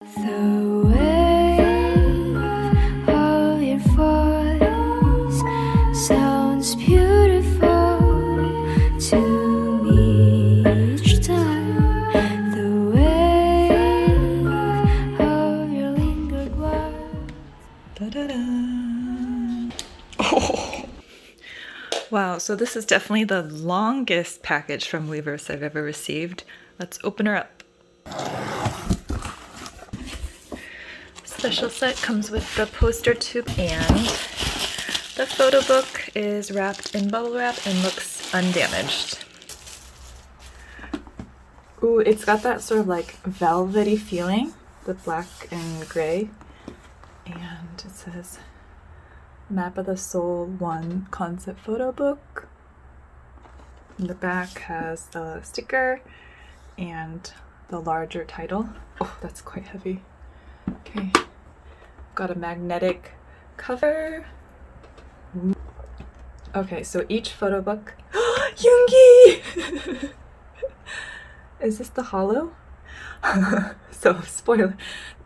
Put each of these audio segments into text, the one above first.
The wave of your voice sounds beautiful to me each time. The wave of your lingered words. Oh. Wow, so this is definitely the longest package from Weverse I've ever received. Let's open her up. Special set comes with the poster tube and the photo book is wrapped in bubble wrap and looks undamaged. Ooh, it's got that sort of like velvety feeling with black and gray. And it says Map of the Soul 1 concept photo book. And the back has the sticker and the larger title. Oh, that's quite heavy. Okay. Got a magnetic cover. Okay, so each photo book. Yoongi! Is this the holo? So, spoiler.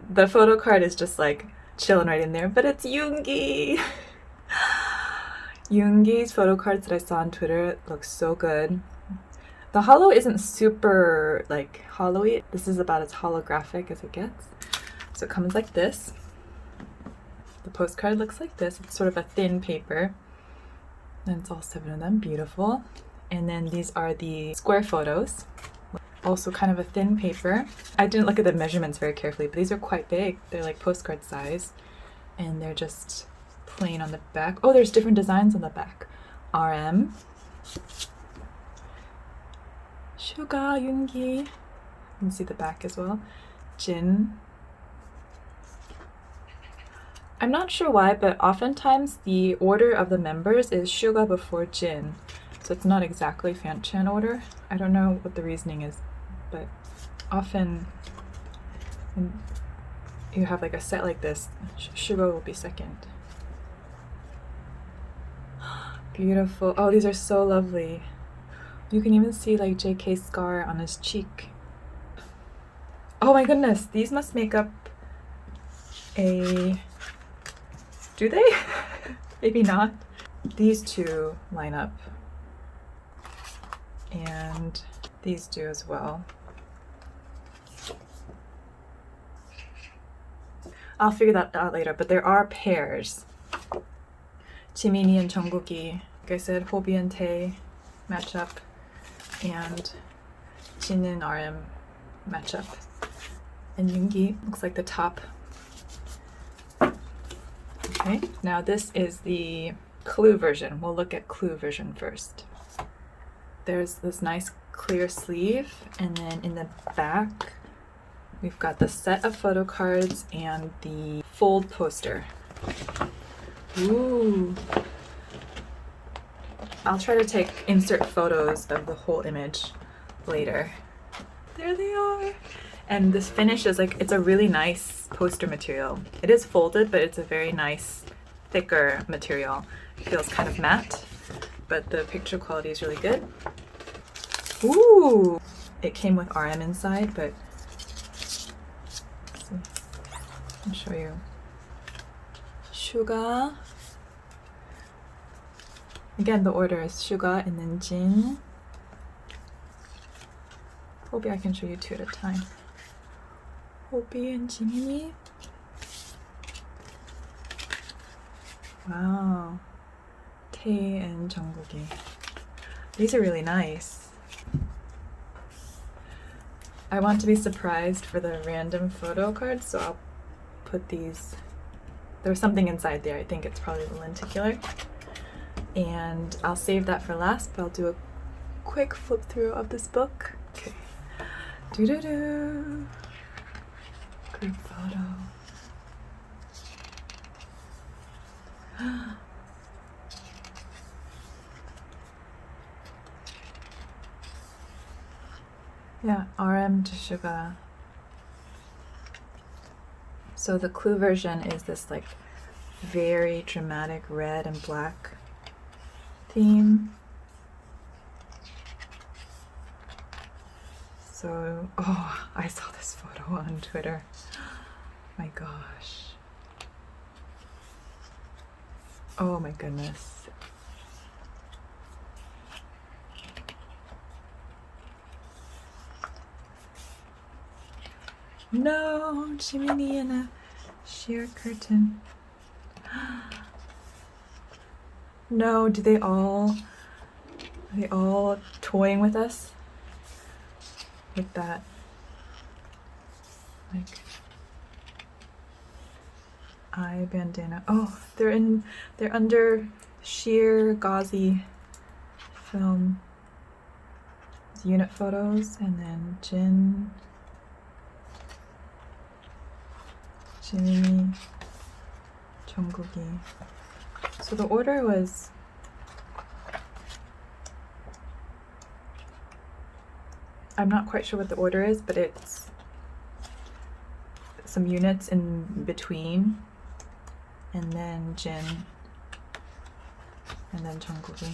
The photo card is just like chilling right in there, but it's Yoongi! Yoongi's photo cards that I saw on Twitter look so good. The holo isn't super like holo-y. This is about as holographic as it gets. So it comes like this. The postcard looks like this. It's sort of a thin paper. And it's all 7 of them. Beautiful. And then these are the square photos. Also kind of a thin paper. I didn't look at the measurements very carefully, but these are quite big. They're like postcard size. And they're just plain on the back. Oh, there's different designs on the back. RM. Suga, Yoongi. You can see the back as well. Jin. I'm not sure why, but oftentimes the order of the members is Suga before Jin. So it's not exactly fan-chan order. I don't know what the reasoning is, but often when you have like a set like this, Suga will be second. Beautiful. Oh, these are so lovely. You can even see like JK's scar on his cheek. Oh my goodness, these must make up a... Do they? Maybe not. These two line up. And these do as well. I'll figure that out later, but there are pairs. Jimin이 and Jungkook이, like I said, Hobi and Tae match up, and Jin and RM match up. And Yoongi looks like the top. Okay, now this is the Clue version. We'll look at Clue version first. There's this nice clear sleeve, and then in the back we've got the set of photo cards and the fold poster. Ooh. I'll try to insert photos of the whole image later. There they are. And this finish is like, it's a really nice poster material. It is folded, but it's a very nice, thicker material. It feels kind of matte, but the picture quality is really good. Ooh! It came with RM inside, but let's see. I'll show you. Suga. Again, the order is Suga and then Jin. Hobi, I can show you two at a time. Hobi and Jimin이. Wow. Tae and Jungkook이. These are really nice. I want to be surprised for the random photo cards, so I'll put these. There's something inside there. I think it's probably the lenticular. And I'll save that for last, but I'll do a quick flip through of this book. Okay. Doo-doo-doo. Group photo. Yeah, RM to Suga. So the Clue version is this like very dramatic red and black theme. So, oh, I saw this photo on Twitter. My gosh. Oh my goodness. No, Jiminy in a sheer curtain. No, are they all toying with us? With that, like, eye bandana. Oh, they're under sheer gauzy film. Unit photos, and then Jin, Jimmy, Jungkook이. So the order was I'm not quite sure what the order is, but it's some units in between, and then Jin, and then Jungkook이.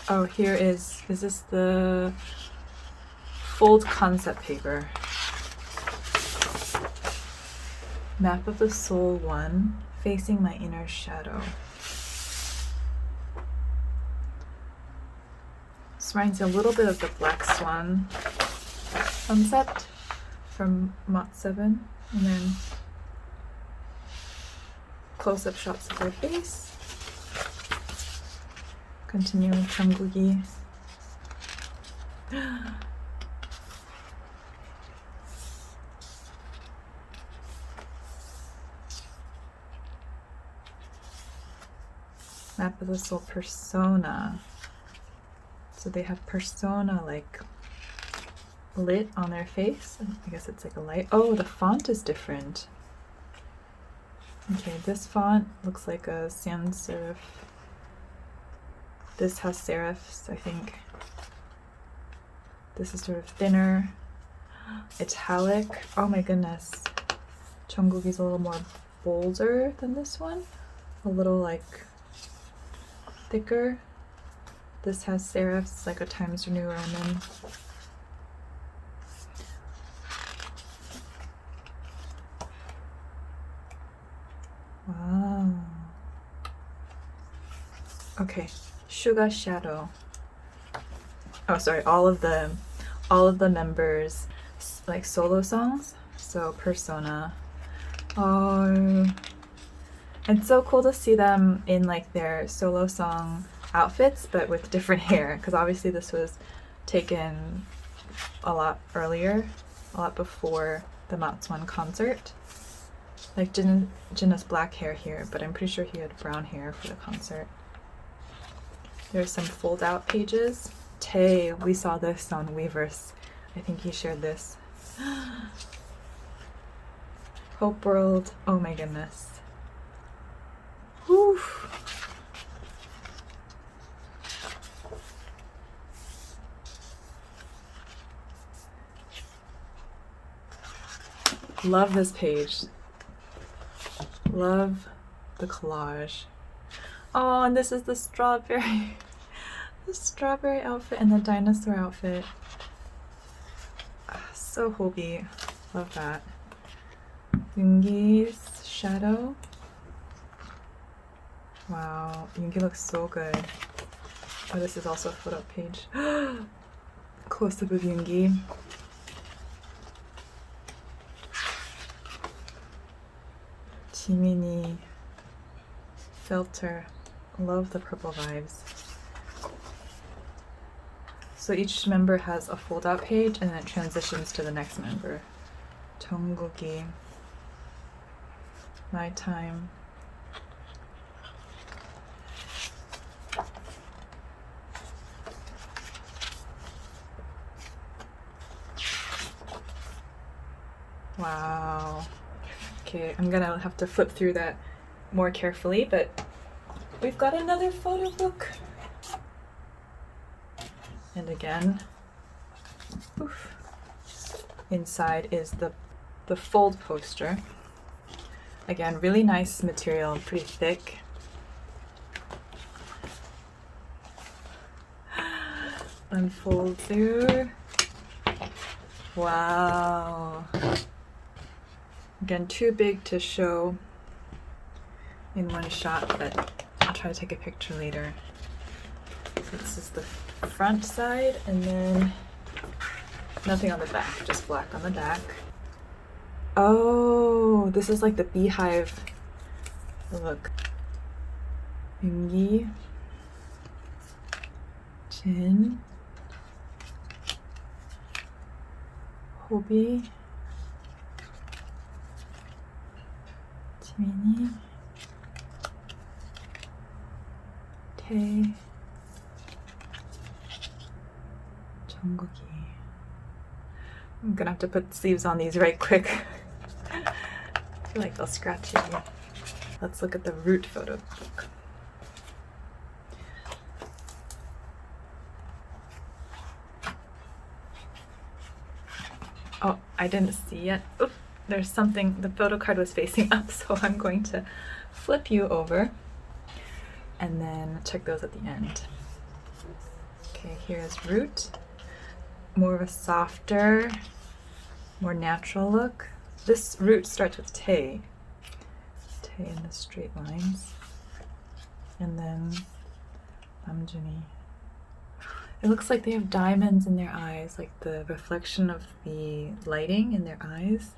Oh, here is this the fold concept paper? Map of the Soul 1, Facing My Inner Shadow. This reminds me a little bit of the Black Swan concept from Mott 7, and then close-up shots of her face. Continue with Jungkook이. Map of the Soul persona. So they have persona like lit on their face. I guess it's like a light. Oh, the font is different. Okay, this font looks like a sans serif. This has serifs, I think. This is sort of thinner. Italic. Oh my goodness. Jungkook's a little more bolder than this one. A little like thicker. This has serifs, like a Times New Roman. Wow. Okay, Sugar Shadow. Oh, sorry, all of the members like solo songs. So persona. Oh, it's so cool to see them in like their solo song outfits, but with different hair, because obviously this was taken a lot earlier, a lot before the Matswan concert. Like Jin has black hair here, but I'm pretty sure he had brown hair for the concert. There's some fold-out pages. Tae, we saw this on Weverse. I think he shared this. Hope World. Oh my goodness. Whew. Love this page. Love the collage. Oh, and this is the strawberry, the strawberry outfit and the dinosaur outfit. So Hobie. Love that. Yoongi's shadow. Wow, Yoongi looks so good. Oh, this is also a photo page. Close-up of Yoongi. Jiminy filter. Love the purple vibes. So each member has a fold-out page and then it transitions to the next member. Jungkook이. My time. Wow. Okay, I'm gonna have to flip through that more carefully, but we've got another photo book. And again, oof. Inside is the fold poster. Again, really nice material, pretty thick. Unfold through. Wow. Again, too big to show in one shot, but I'll try to take a picture later. So this is the front side, and then nothing on the back, just black on the back. Oh, this is like the beehive look. Yoongi, Jin, Hobi, Jimin이, Tae, Jungkook이. I'm gonna have to put sleeves on these right quick. I feel like they'll scratch you. Let's look at the root photo book. Oh, I didn't see yet. Oop, there's something, the photo card was facing up, so I'm going to flip you over and then check those at the end. Okay, here's root. More of a softer, more natural look. This root starts with Tae. Tae in the straight lines. And then Namjoon. It looks like they have diamonds in their eyes, like the reflection of the lighting in their eyes.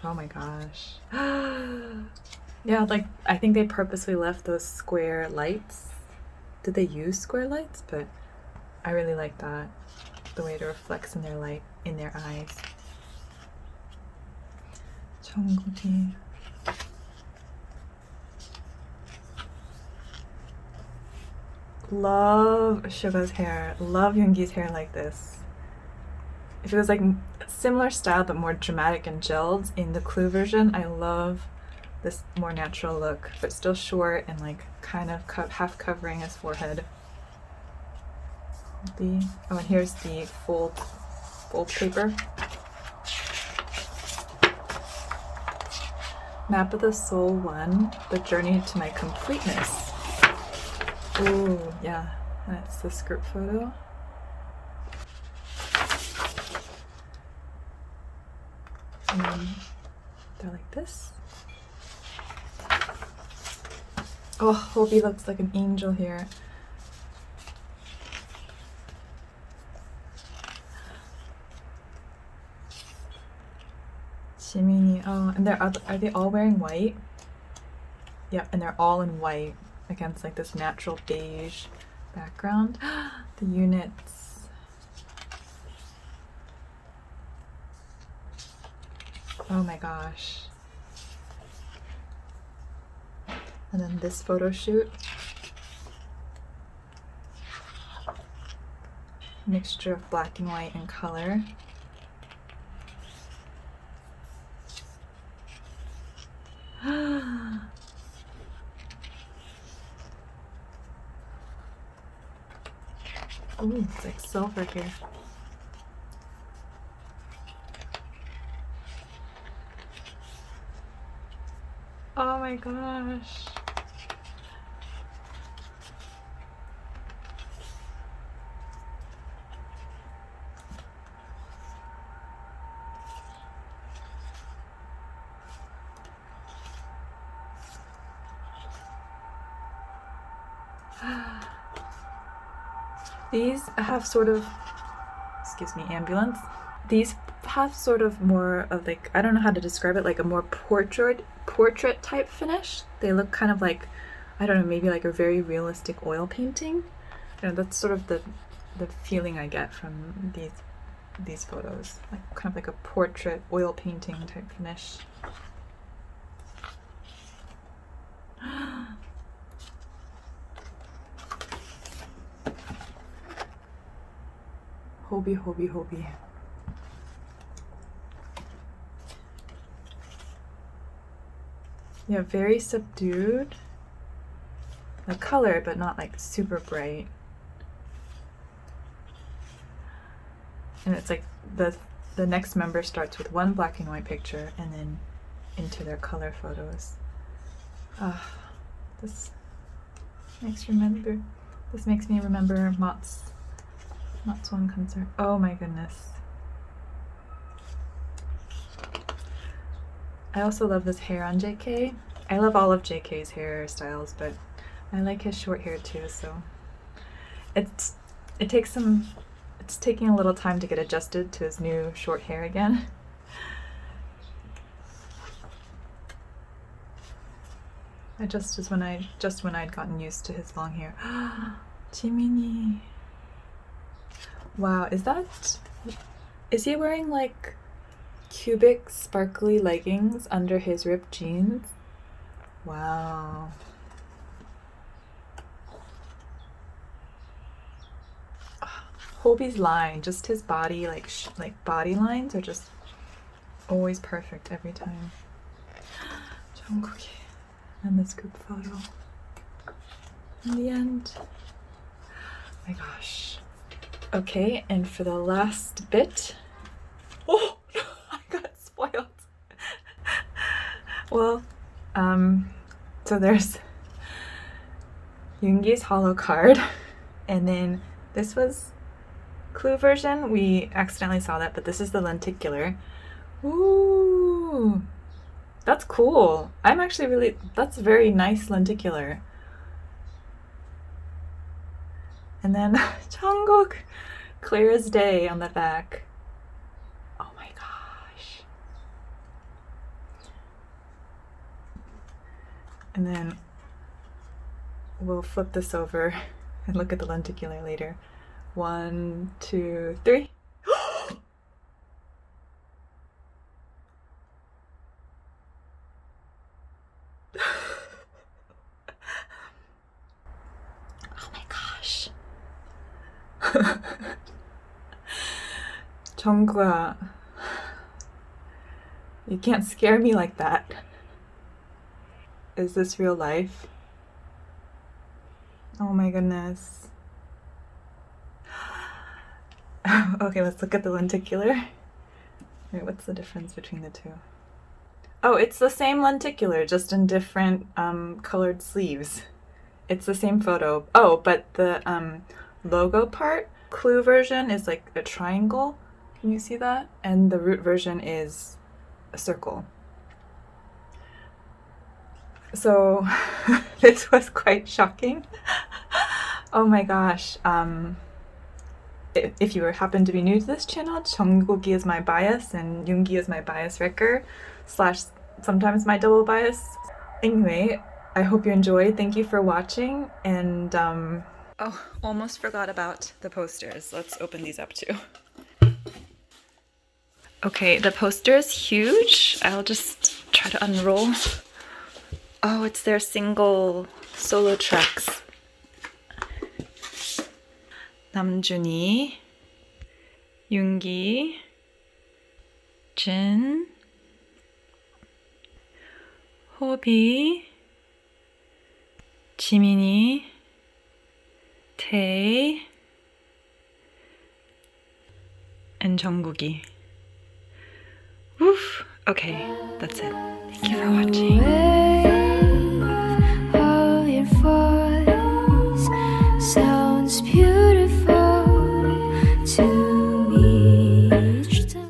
Oh my gosh. Yeah, like I think they purposely left those square lights. Did they use square lights? But I really like that. The way it reflects in their light in their eyes. Jungkook. Love Suga's hair. Love Yoongi's hair like this. If it was like similar style but more dramatic and gelled in the Clue version, I love this more natural look, but still short and like kind of half covering his forehead. Oh, and here's the fold paper. Map of the Soul 1, The Journey to My Completeness. Oh, yeah, that's the script photo. And then they're like this. Oh, Hobi looks like an angel here. Jimin이, oh, and are they all wearing white? Yeah, and they're all in white against like this natural beige background. The units. Oh my gosh. And then this photo shoot. Mixture of black and white and color. Ooh, it's like silver here. Oh my gosh. These have sort of, excuse me, ambulance. These have sort of more of like, I don't know how to describe it, like a more portrait type finish. They look kind of like, I don't know, maybe like a very realistic oil painting. You know, that's sort of the feeling I get from these photos, like kind of like a portrait oil painting type finish. Hobi, Hobi, Hobi. Yeah, very subdued. Like color, but not like super bright. And it's like the next member starts with one black and white picture and then into their color photos. This makes me remember Mott's That's one concern. Oh my goodness. I also love this hair on JK. I love all of JK's hairstyles, but I like his short hair too, so it's taking a little time to get adjusted to his new short hair again. Just when I'd gotten used to his long hair. Jiminy. Wow, is he wearing like cubic sparkly leggings under his ripped jeans? Wow. Hobie's line, just his body, like body lines are just always perfect every time. Jungkook. And this group photo. In the end. My gosh. Okay, and for the last bit. Oh, I got spoiled. Well, so there's Yoongi's Holocard, and then this was Clue version. We accidentally saw that, but this is the lenticular. Ooh. That's cool. That's very nice lenticular. And then Jungkook, clear as day on the back. Oh my gosh. And then we'll flip this over and look at the lenticular later. 1, 2, 3. Jungkook, you can't scare me like that. Is this real life? Oh my goodness. Okay, let's look at the lenticular. Wait, what's the difference between the two? Oh, it's the same lenticular, just in different colored sleeves. It's the same photo. Oh, but the logo part, Clue version is like a triangle. Can you see that? And the root version is a circle. So this was quite shocking. Oh my gosh. If you happen to be new to this channel, Jungkook is my bias and Yoongi is my bias wrecker / sometimes my double bias. Anyway, I hope you enjoyed. Thank you for watching, and oh, almost forgot about the posters. Let's open these up too. Okay, the poster is huge. I'll just try to unroll. Oh, it's their single solo tracks. 남준이, 윤기, 진, 호비, 지민이, 태희, and 정국이. Woof. Okay, that's it. Thank you for watching.